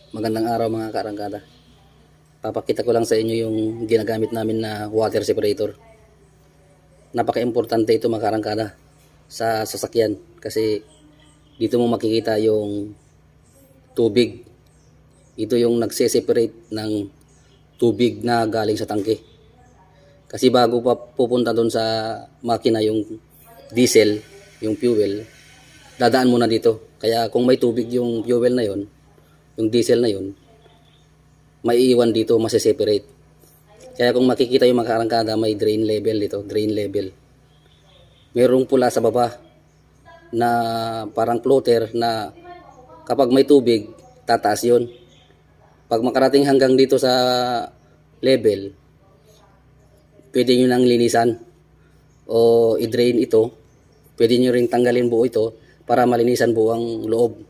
Magandang araw mga kaarangkada. Papakita ko lang sa inyo yung ginagamit namin na water separator. Napaka-importante ito mga kaarangkada sa sasakyan kasi dito mo makikita yung tubig. Ito yung nagse-separate ng tubig na galing sa tangke. Kasi bago pa pupunta doon sa makina yung diesel, yung fuel, dadaan muna dito. Kaya kung may tubig yung fuel na yon, yung diesel na yon, maiiwan dito, mase-separate. Kaya kung makikita yung mga karangkada, may drain level dito, drain level. Merong pula sa baba na parang floater na kapag may tubig, tataas yun. Pag makarating hanggang dito sa level, pwede nyo nang linisan o i-drain ito. Pwede nyo ring tanggalin buo ito para malinisan buo ang loob.